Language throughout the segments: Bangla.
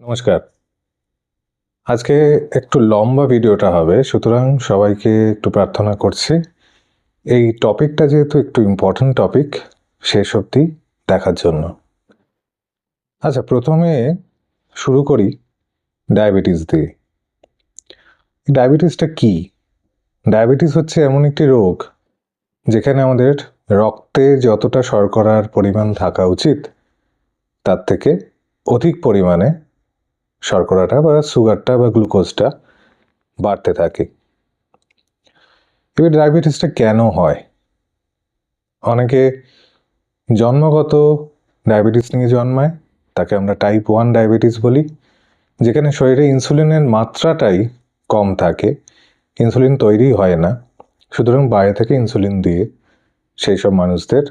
নমস্কার। আজকে একটু লম্বা ভিডিওটা হবে, সুতরাং সবাইকে একটু প্রার্থনা করছি এই টপিকটা যেহেতু একটু ইম্পর্টেন্ট টপিক, শেষ অবধি দেখার জন্য। আচ্ছা, প্রথমে শুরু করি ডায়াবেটিস দিয়ে। ডায়াবেটিসটা কি? ডায়াবেটিস হচ্ছে এমন একটি রোগ যেখানে আমাদের রক্তে যতটা শর্করার পরিমাণ থাকা উচিত তার থেকে অধিক পরিমাণে শর্করাটা বা সুগারটা বা গ্লুকোজটা বাড়তে থাকে। এবার ডায়াবেটিসটা কেন হয়? অনেকে জন্মগত ডায়াবেটিস নিয়ে জন্মায়, তাকে আমরা টাইপ 1 ডায়াবেটিস বলি, যেখানে শরীরে ইনসুলিনের মাত্রাটাই কম থাকে, ইনসুলিন তৈরি হয় না, সুতরাং বাইরে থেকে ইনসুলিন দিয়ে সেই সব মানুষদের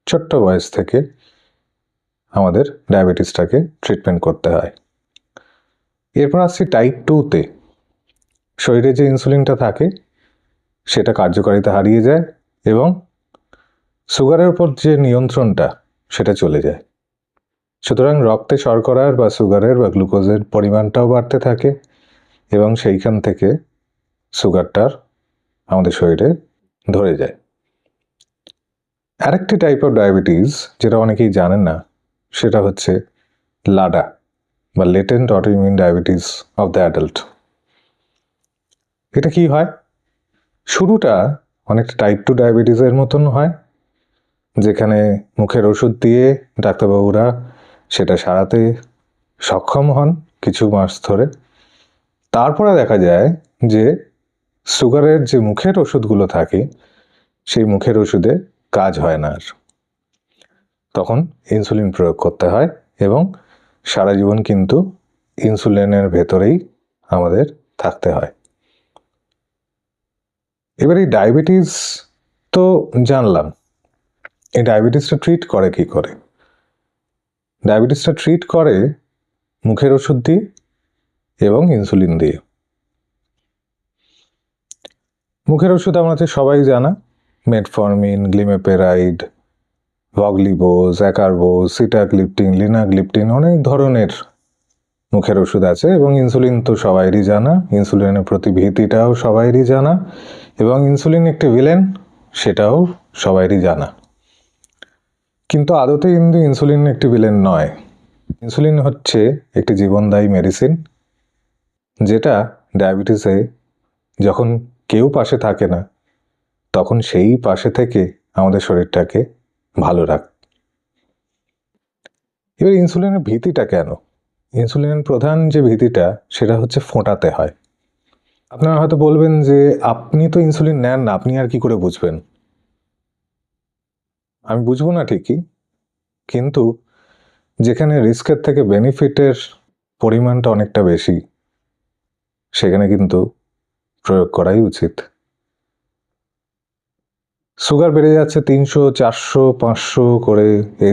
ছোট্ট বয়স থেকে আমাদের ডায়াবেটিসটাকে ট্রিটমেন্ট করতে হয়। এরপর আসছি টাইপ 2-তে। শরীরে যে ইনসুলিনটা থাকে সেটা কার্যকারিতা হারিয়ে যায় এবং সুগারের উপর যে নিয়ন্ত্রণটা সেটা চলে যায়। সুতরাং রক্তে শর্করার বা সুগারের বা গ্লুকোজের পরিমাণটাও বাড়তে থাকে এবং সেইখান থেকে সুগারটার আমাদের শরীরে ধরে যায়। আরেকটি টাইপ অফ ডায়াবেটিস যেটা অনেকেই জানেন না, সেটা হচ্ছে লাডা বা latent autoimmune diabetes of the adult. এটা কি হয়? শুরুটা অনেকটা টাইপ 2 ডায়াবেটিসের মতন হয়, যেখানে মুখের ওষুধ দিয়ে ডাক্তারবাবুরা সেটা সারাতে সক্ষম হন কিছু মাস ধরে। তারপরে দেখা যায় যে সুগারের যে মুখের ওষুধগুলো থাকে সেই মুখের ওষুধে কাজ হয় না আর। তখন ইনসুলিন প্রয়োগ করতে হয় এবং সারা জীবন কিন্তু ইনসুলিনের ভেতরেই আমাদের থাকতে হয়। এবার এই ডায়াবেটিস তো জানলাম, এই ডায়াবেটিসটা ট্রিট করে কি করে? ডায়াবেটিসটা ট্রিট করে মুখের ওষুধ দিয়ে এবং ইনসুলিন দিয়ে। মুখের ওষুধ আমাদের সবাই জানা, মেটফর্মিন, গ্লিমেপেরাইড, ভগলিবোজ, অ্যাকারবোজ, সিটাগ্লিপটিন, লিনাগ্লিপটিন, অনেক ধরনের মুখের ওষুধ আছে এবং ইনসুলিন তো সবাইরই জানা, ইনসুলিনের প্রতি ভীতিটাও সবাইরই জানা এবং ইনসুলিন একটি ভিলেন সেটাও সবাইরই জানা। কিন্তু আদতে কিন্তু ইনসুলিন একটি ভিলেন নয়। ইনসুলিন হচ্ছে একটি জীবনদায়ী মেডিসিন, যেটা ডায়াবেটিসে যখন কেউ পাশে থাকে না তখন সেই পাশে থেকে আমাদের শরীরটাকে ভালো রাখে। এবার ইনসুলিনের ভীতিটা কেন? ইনসুলিনের প্রধান যে ভীতিটা সেটা হচ্ছে ফোঁটাতে হয়। আপনারা হয়তো বলবেন যে আপনি তো ইনসুলিন নেন না, আপনি আর কি করে বুঝবেন? আমি বুঝবো না ঠিকই, কিন্তু যেখানে রিস্কের থেকে বেনিফিটের পরিমাণটা অনেকটা বেশি সেখানে কিন্তু প্রয়োগ করাই উচিত। সুগার বেড়ে যাচ্ছে 300, 400, 500 করে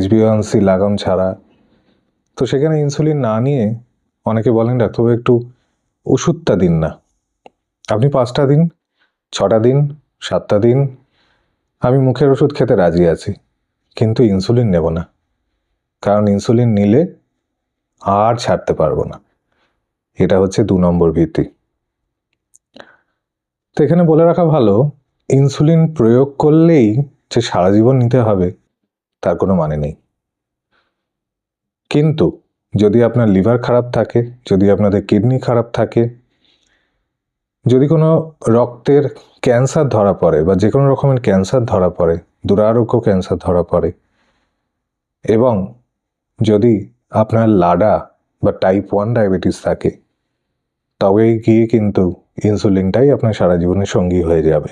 HbA1c লাগাম ছাড়া, তো সেখানে ইনসুলিন না নিয়ে অনেকে বলেন ডাক্তারবাবু একটু ওষুধটা দিন না। আপনি 5টা দিন, 6টা দিন, 7টা দিন, আমি মুখের ওষুধ খেতে রাজি আছি, কিন্তু ইনসুলিন নেব না, কারণ ইনসুলিন নিলে আর ছাড়তে পারবো না। এটা হচ্ছে 2 নম্বর ভীতি। তো এখানে বলে রাখা ভালো, ইনসুলিন প্রয়োগ করলেই যে সারা জীবন নিতে হবে তার কোনো মানে নেই। কিন্তু যদি আপনার লিভার খারাপ থাকে, যদি আপনাদের কিডনি খারাপ থাকে, যদি কোনো রক্তের ক্যান্সার ধরা পড়ে বা যে কোনো রকমের ক্যান্সার ধরা পড়ে, দুরারোগ্য ক্যান্সার ধরা পড়ে, এবং যদি আপনার লাডা বা টাইপ 1 ডায়াবেটিস থাকে, তবে গিয়ে কিন্তু ইনসুলিনটাই আপনার সারা জীবনের সঙ্গী হয়ে যাবে।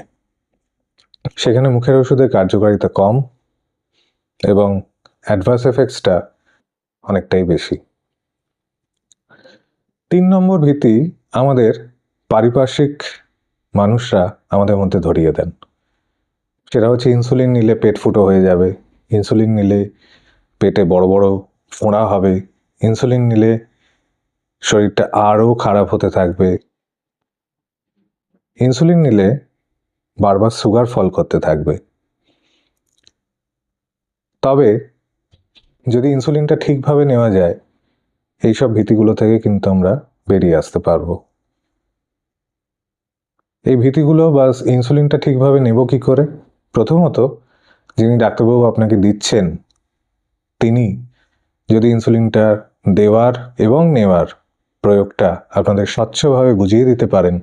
সেখানে মুখের ওষুধের কার্যকারিতা কম এবং অ্যাডভার্স এফেক্টসটা অনেকটাই বেশি। 3 নম্বর ভীতি আমাদের পারিপার্শ্বিক মানুষরা আমাদের মধ্যে ধরিয়ে দেন। সেটা হচ্ছে ইনসুলিন নিলে পেট ফুটো হয়ে যাবে, ইনসুলিন নিলে পেটে বড় বড় ফোঁড়া হবে, ইনসুলিন নিলে শরীরটা আরও খারাপ হতে থাকবে, ইনসুলিন নিলে বারবার সুগার ফল করতে থাকবে। তবে যদি ইনসুলিনটা ঠিকভাবে নেওয়া যায় এইসব ভীতিগুলো থেকে কিন্তু আমরা বেরিয়ে আসতে পারবো। এই ভীতিগুলো বা ইনসুলিনটা ঠিকভাবে নেব কি করে? প্রথমত, যিনি ডাক্তারবাবু আপনাকে দিচ্ছেন তিনি যদি ইনসুলিনটা দেওয়ার এবং নেওয়ার প্রয়োগটা আপনাদের স্বচ্ছভাবে বুঝিয়ে দিতে পারেন,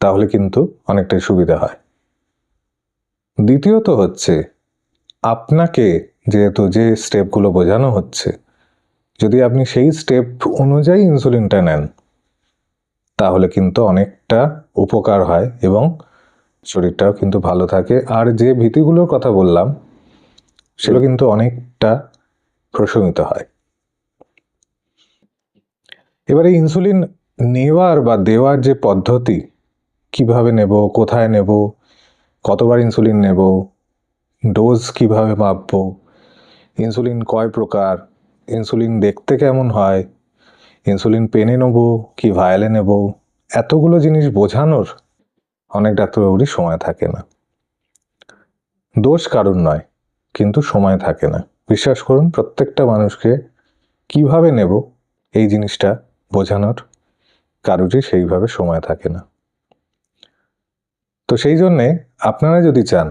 তাহলে কিন্তু অনেকটাই সুবিধা হয়। দ্বিতীয়ত হচ্ছে, আপনাকে যেহেতু যে স্টেপগুলো বোঝানো হচ্ছে, যদি আপনি সেই স্টেপ অনুযায়ী ইনসুলিনটা নেন, তাহলে কিন্তু অনেকটা উপকার হয় এবং শরীরটাও কিন্তু ভালো থাকে। আর যে ভীতিগুলোর কথা বললাম সেগুলো কিন্তু অনেকটা প্রশমিত হয়। এবারে ইনসুলিন নেওয়ার বা দেওয়ার যে পদ্ধতি, কিভাবে নেব, কোথায় নেব, কতবার ইনসুলিন নেব, ডোজ কিভাবে মাপবো, ইনসুলিন কয় প্রকার, ইনসুলিন দেখতে কেমন হয়, ইনসুলিন পেনে নেব কি ভায়ালে নেব, এতগুলো জিনিস বোঝানোর অনেক ডাক্তারবাবুরই সময় থাকে না। দোষ কারণ নয়, কিন্তু সময় থাকে না। বিশ্বাস করুন, প্রত্যেকটা মানুষকে কিভাবে নেব এই জিনিসটা বোঝানোর কারোরই সেইভাবে সময় থাকে না। তো সেই জন্যে আপনারা যদি চান,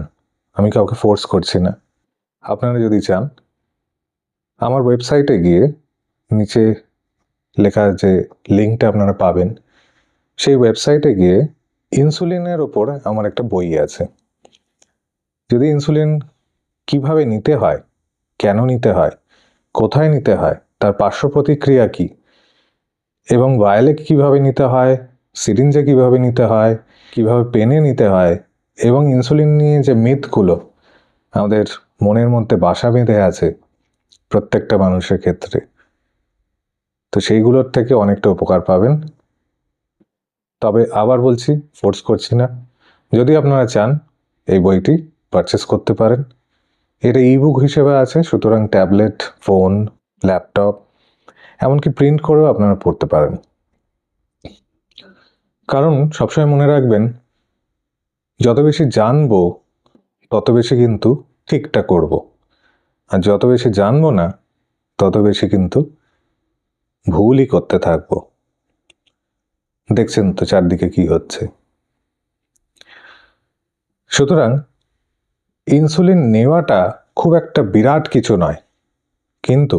আমি কাউকে ফোর্স করছি না, আপনারা যদি চান আমার ওয়েবসাইটে গিয়ে নিচে লেখা যে লিঙ্কটা আপনারা পাবেন, সেই ওয়েবসাইটে গিয়ে ইনসুলিনের ওপর আমার একটা বই আছে। যদি ইনসুলিন কিভাবে নিতে হয়, কেন নিতে হয়, কোথায় নিতে হয়, তার পার্শ্ব প্রতিক্রিয়া কী, এবং ভায়ালে কীভাবে নিতে হয়, সিরিঞ্জে কীভাবে নিতে হয়, কীভাবে পেনে নিতে হয়, এবং ইনসুলিন নিয়ে যে মিথগুলো আমাদের মনের মধ্যে বাসা বেঁধে আছে প্রত্যেকটা মানুষের ক্ষেত্রে, তো সেইগুলোর থেকে অনেকটা উপকার পাবেন। তবে আবার বলছি, ফোর্স করছি না। যদি আপনারা চান এই বইটি পারচেস করতে পারেন। এটা ইবুক হিসেবে আছে, সুতরাং ট্যাবলেট, ফোন, ল্যাপটপ, এমনকি প্রিন্ট করেও আপনারা পড়তে পারেন। কারণ সবসময় মনে রাখবেন, যত বেশি জানবো তত বেশি কিন্তু ঠিকটা করব, আর যত বেশি জানবো না তত বেশি কিন্তু ভুলই করতে থাকবো। দেখছেন তো চারদিকে কি হচ্ছে। সুতরাং ইনসুলিন নেওয়াটা খুব একটা বিরাট কিছু নয়, কিন্তু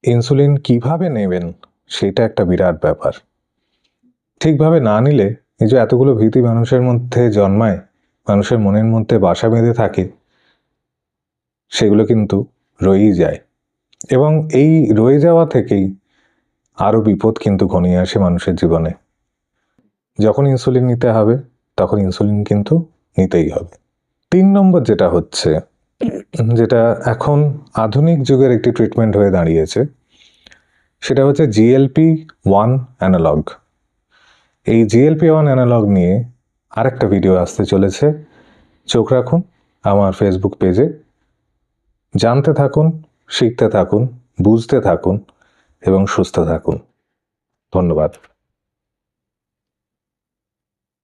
ইনসুলিন কিভাবে নেবেন সেটা একটা বিরাট ব্যাপার। ঠিকভাবে না নিলে এই যে এতগুলো ভীতি মানুষের মধ্যে জন্মায়, মানুষের মনের মধ্যে বাসা বেঁধে থাকে, সেগুলো কিন্তু রয়েই যায়, এবং এই রয়ে যাওয়া থেকেই আরও বিপদ কিন্তু ঘনিয়ে আসে মানুষের জীবনে। যখন ইনসুলিন নিতে হবে তখন ইনসুলিন কিন্তু নিতেই হবে। 3 নম্বর যেটা হচ্ছে, যেটা এখন আধুনিক যুগের একটি ট্রিটমেন্ট হয়ে দাঁড়িয়েছে, সেটা হচ্ছে GLP-1 অ্যানালগ। এই GLP-1 অ্যানালগ নিয়ে আরেকটা ভিডিও আসতে চলেছে। চোখ রাখুন আমার ফেসবুক পেজে। জানতে থাকুন, শিখতে থাকুন, বুঝতে থাকুন এবং সুস্থ থাকুন। ধন্যবাদ।